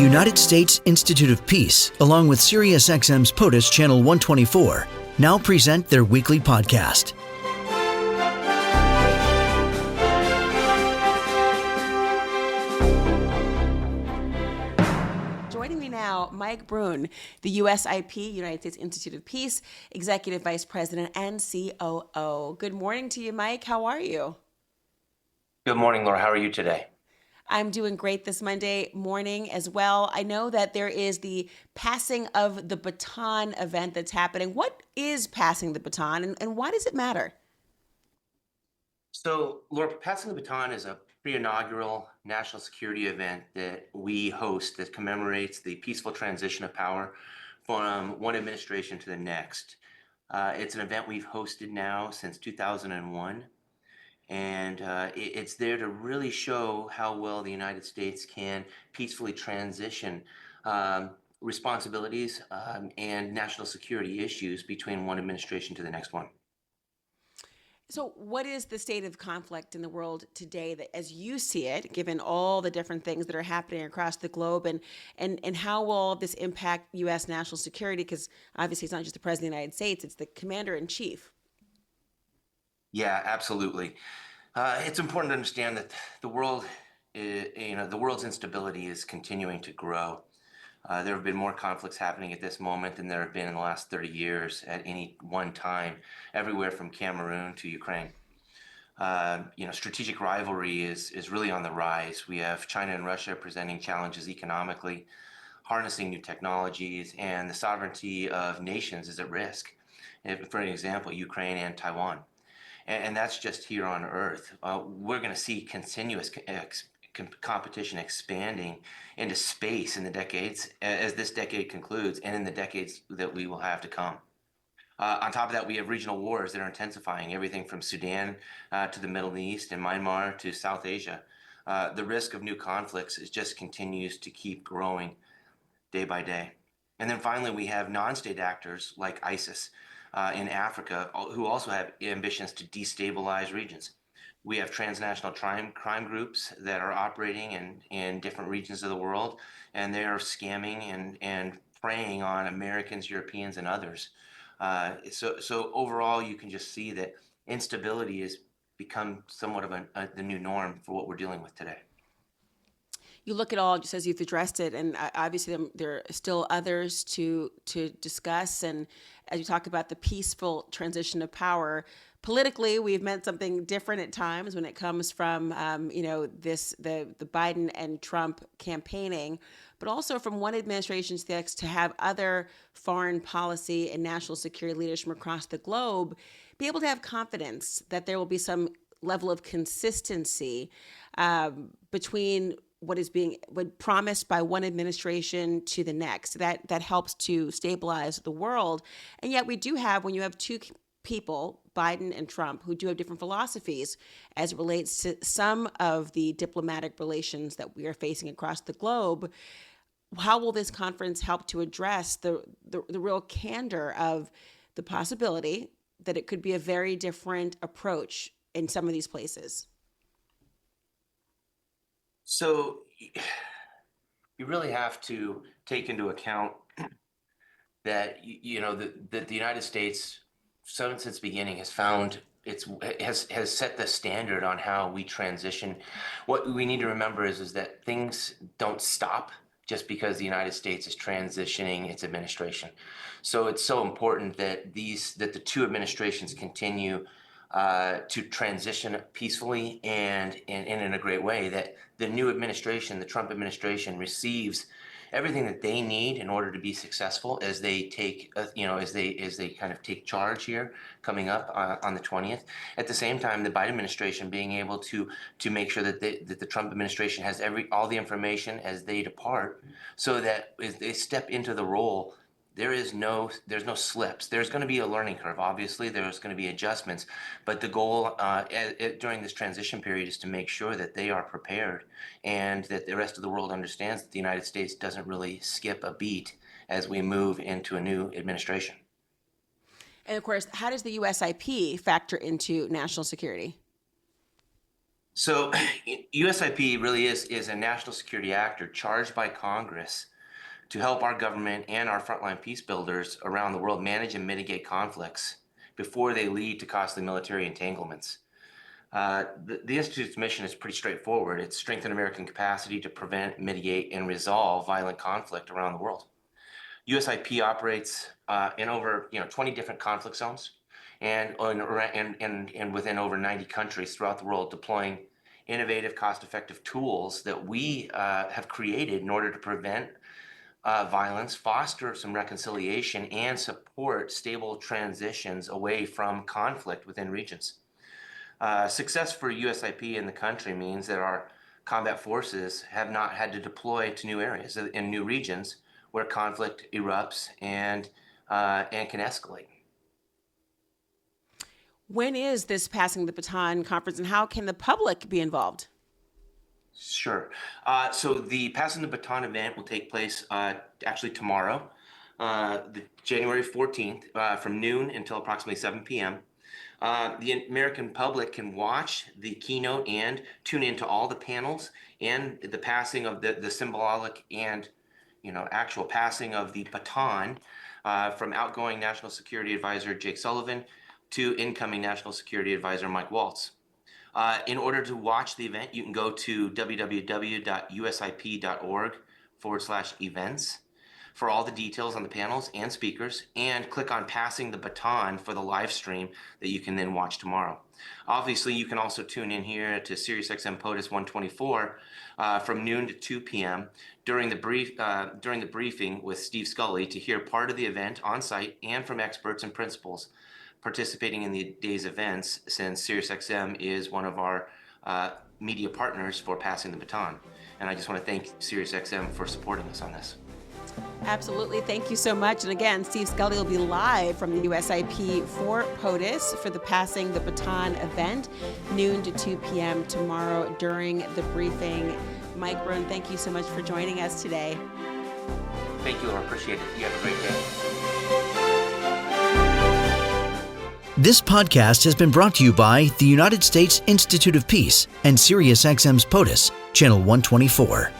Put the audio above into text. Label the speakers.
Speaker 1: United States Institute of Peace, along with SiriusXM's POTUS Channel 124, now present their weekly podcast.
Speaker 2: Joining me now, Mike Bruhn, the USIP, United States Institute of Peace, Executive Vice President and COO. Good morning to you, Mike. How are you?
Speaker 3: Good morning, Laura. How are you today?
Speaker 2: I'm doing great this Monday morning as well. I know that there is the passing of the baton event that's happening. What is passing the baton and why does it matter?
Speaker 3: So, Laura, Passing the Baton is a pre-inaugural national security event that we host that commemorates the peaceful transition of power from one administration to the next. It's an event we've hosted now since 2001. And it's there to really show how well the United States can peacefully transition responsibilities and national security issues between one administration to the next one.
Speaker 2: So what is the state of conflict in the world today that, as you see it, given all the different things that are happening across the globe, and how will this impact U.S. national security? Because obviously it's not just the President of the United States, it's the Commander-in-Chief.
Speaker 3: Yeah, absolutely. It's important to understand that the world, the world's instability is continuing to grow. There have been more conflicts happening at this moment than there have been in the last 30 years at any one time, everywhere from Cameroon to Ukraine. Strategic rivalry is really on the rise. We have China and Russia presenting challenges economically, harnessing new technologies, and the sovereignty of nations is at risk. For an example, Ukraine and Taiwan. And that's just here on Earth. We're going to see continuous competition expanding into space in the decades, as this decade concludes, and in the decades that we will have to come. On top of that, we have regional wars that are intensifying, everything from Sudan to the Middle East and Myanmar to South Asia. The risk of new conflicts just continues to keep growing day by day. And then finally, we have non-state actors like ISIS in Africa, who also have ambitions to destabilize regions. We have transnational crime groups that are operating in different regions of the world, and they are scamming and preying on Americans, Europeans, and others. So overall, you can just see that instability has become somewhat of the new norm for what we're dealing with today.
Speaker 2: You look at all, just as you've addressed it, and obviously there are still others to discuss. And as you talk about the peaceful transition of power, politically, we've meant something different at times when it comes from, the Biden and Trump campaigning, but also from one administration to the next to have other foreign policy and national security leaders from across the globe be able to have confidence that there will be some level of consistency between what promised by one administration to the next. That helps to stabilize the world. And yet we do have, when you have two people, Biden and Trump, who do have different philosophies as it relates to some of the diplomatic relations that we are facing across the globe, how will this conference help to address the real candor of the possibility that it could be a very different approach in some of these places?
Speaker 3: So you really have to take into account that that the United States, since its beginning, has found has set the standard on how we transition. What we need to remember is that things don't stop just because the United States is transitioning its administration. So it's so important that the two administrations continue to transition peacefully and in a great way, that the new administration, the Trump administration, receives everything that they need in order to be successful as they take, as they kind of take charge here coming up on the 20th. At the same time, the Biden administration being able to make sure that the Trump administration has all the information as they depart, so that as they step into the role, there's no slips. There's going to be a learning curve. Obviously, there's going to be adjustments, but the goal during this transition period is to make sure that they are prepared and that the rest of the world understands that the United States doesn't really skip a beat as we move into a new administration.
Speaker 2: And of course, how does the USIP factor into national security?
Speaker 3: So USIP really is a national security actor charged by Congress to help our government and our frontline peace builders around the world manage and mitigate conflicts before they lead to costly military entanglements. The Institute's mission is pretty straightforward. It's strengthen American capacity to prevent, mitigate, and resolve violent conflict around the world. USIP operates in over 20 different conflict zones and within over 90 countries throughout the world, deploying innovative, cost-effective tools that we have created in order to prevent violence, foster some reconciliation, and support stable transitions away from conflict within regions. Success for USIP in the country means that our combat forces have not had to deploy to new areas in new regions where conflict erupts and can escalate.
Speaker 2: When is this Passing the Baton conference, and how can the public be involved?
Speaker 3: Sure. So the Passing the Baton event will take place actually tomorrow, the January 14th, from noon until approximately 7 p.m. The American public can watch the keynote and tune into all the panels and the passing of the symbolic and actual passing of the baton from outgoing National Security Advisor Jake Sullivan to incoming National Security Advisor Mike Waltz. In order to watch the event, you can go to www.usip.org/events for all the details on the panels and speakers, and click on Passing the Baton for the live stream that you can then watch tomorrow. Obviously, you can also tune in here to SiriusXM POTUS 124 from noon to 2 p.m. during the briefing with Steve Scully to hear part of the event on site and from experts and principals participating in the day's events, since SiriusXM is one of our media partners for Passing the Baton. And I just want to thank SiriusXM for supporting us on this.
Speaker 2: Absolutely. Thank you so much. And again, Steve Scully will be live from the USIP for POTUS for the Passing the Baton event, noon to 2 p.m. tomorrow during the briefing. Mike Bruhn, thank you so much for joining us today.
Speaker 3: Thank you, Laura. Appreciate it. You have a great day.
Speaker 1: This podcast has been brought to you by the United States Institute of Peace and SiriusXM's POTUS, Channel 124.